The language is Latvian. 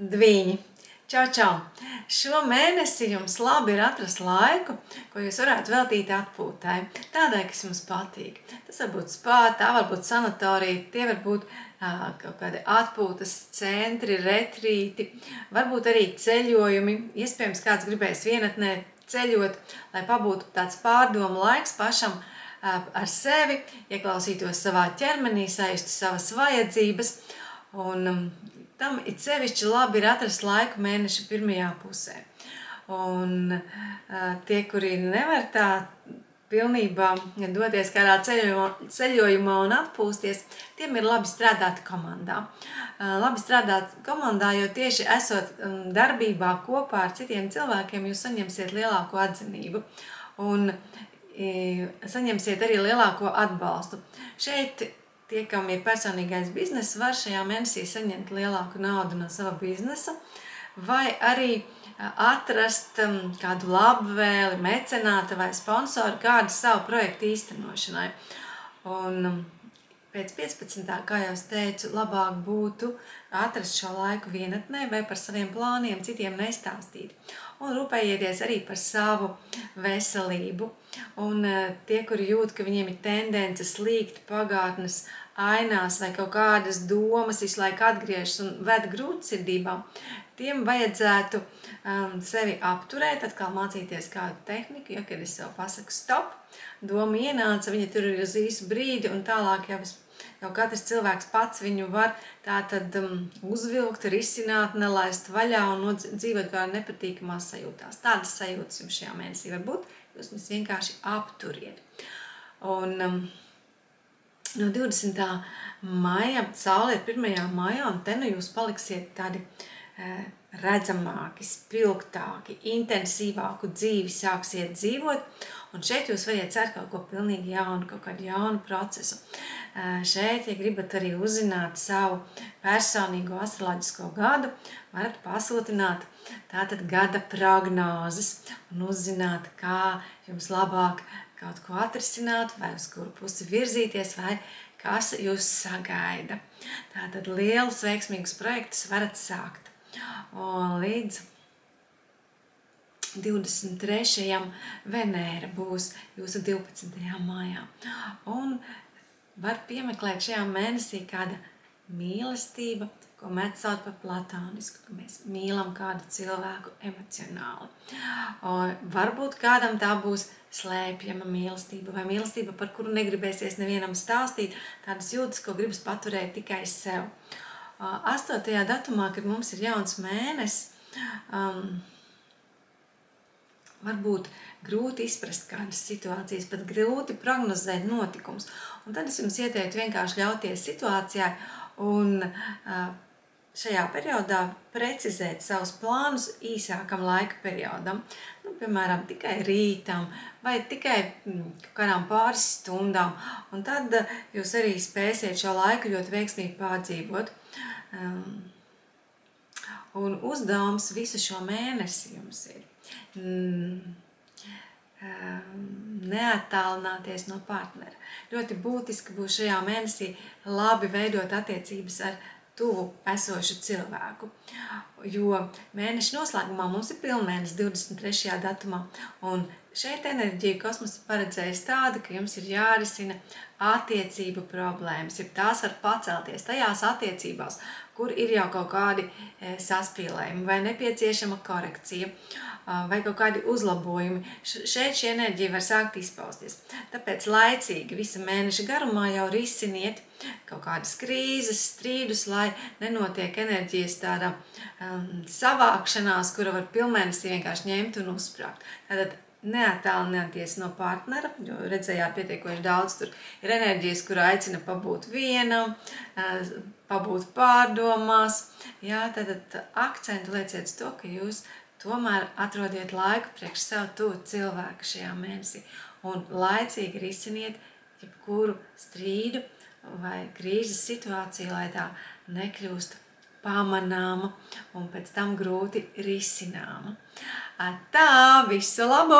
Dviņi. Čau, čau! Šo mēnesi jums labi ir atrast laiku, ko jūs varētu veltīt atpūtai, tādai, kas jums patīk. Tas var būt spā, tā var būt sanatorija, tie var būt kaut kādi atpūtas centri, retrīti, varbūt arī ceļojumi. Iespējams, kāds gribēs vienatnē ceļot, lai pabūtu tāds pārdomu laiks pašam ar sevi, ieklausītos savā ķermenī, sajustu savas vajadzības. Un tam it sevišķi labi ir atrast laiku mēneša pirmajā pusē. Un tie, kuri nevar tā pilnībā doties kādā ceļojumā un atpūsties, tiem ir labi strādāt komandā. Labi strādāt komandā, jo tieši esot darbībā kopā ar citiem cilvēkiem, jūs saņemsiet lielāko atzinību un saņemsiet arī lielāko atbalstu. Šeit tie, kam ir personīgais bizness, var šajā mēnesī saņemt lielāku naudu no sava biznesa vai arī atrast kādu labvēli, mecenāta vai sponsoru kādu savu projektu īstenošanai. Un pēc 15. kā jau es teicu, labāk būtu atrast šo laiku vienatnē vai par saviem plāniem citiem nestāstīt. Un rūpējieties arī par savu veselību. Un tie, kuri jūt, ka viņiem ir tendence slīgt pagātnes ainās vai kaut kādas domas visu laiku atgriežas un ved grūtsirdībām, tiem vajadzētu sevi apturēt, atkal mācīties kādu tehniku, jo, kad es sev pasaku stop, doma ienāca, viņa tur ir uz īsu brīdi un tālāk jau katrs cilvēks pats viņu var tātad uzvilkt, risināt, nelaist vaļā un dzīvot kā nepatīkamās sajūtās. Tādas sajūtas jums šajā mēnesī var būt, jūs vienkārši apturiet. Un no 20. maija, saule ir 1. maijā, un te nu jūs paliksiet tādi redzamāki, spilgtāki, intensīvāku dzīvi sāksiet dzīvot, un šeit jūs varat cert kaut ko pilnīgi jaunu, kaut kādu jaunu procesu. Šeit, ja gribat arī uzzināt savu personīgo astroloģisko gadu, varat pasūtināt tātad gada prognozes un uzzināt, kā jums labāk kaut ko atrisināt, vai uz kuru pusi virzīties, vai kas jūs sagaida. Tātad lielus veiksmīgus projektus varat sākt. Un līdz 23. Venēra būs jūsu 12. mājā. Un var piemeklēt šajā mēnesī kāda mīlestība, ko mēs sauc par platonisku, ka mēs mīlam kādu cilvēku emocionāli. Un varbūt kādam tā būs slēpjama mīlestība vai mīlestība, par kuru negribēsies nevienam stāstīt, tādas jūtas, ko gribas paturēt tikai sev. 8. datumā, kad mums ir jauns mēnesis, varbūt grūti izprast kādas situācijas, pat grūti prognozēt notikums. Un tad es jums ieteiktu vienkārši ļauties situācijai un šajā periodā precizēt savus plānus īsākam laika periodam. Piemēram, tikai rītam vai tikai kādām pāris stundām. Un tad jūs arī spēsiet šo laiku ļoti veiksmīgi pārdzīvot. Un uzdevums visu šo mēnesi jums ir neattālināties no partnera. Ļoti būtiski būs šajā mēnesī labi veidot attiecības ar tuvu esošu cilvēku, jo mēneša noslēgumā mums ir pilnmēnesis 23. datumā, un šeit enerģija kosmosa paredzējis tāda, ka jums ir jārisina attiecību problēmas, ja tās var pacelties tajās attiecībās, kur ir jau kaut kādi saspīlējumi vai nepieciešama korekcija vai kaut kādi uzlabojumi. Šeit šī enerģija var sākt izpausties. Tāpēc laicīgi visa mēneša garumā jau risiniet kaut kādas krīzes, strīdus, lai nenotiek enerģijas tāda savākšanās, kura var pilnmēnesī vienkārši ņemt un uzsprāgt. Tātad neattālināties no partnera, jo redzējāt pietiekoši daudz, tur ir enerģijas, kura aicina pabūt vienam, pabūt pārdomās. Jā, tātad akcentu lieciet uz to, ka jūs tomēr atrodiet laiku priekš sev tuvu cilvēku šajā mēnesī un laicīgi risiniet jebkuru strīdu vai krīzes situāciju, lai tā nekļūst pamanāma un pēc tam grūti risināma. Tā, visu labu!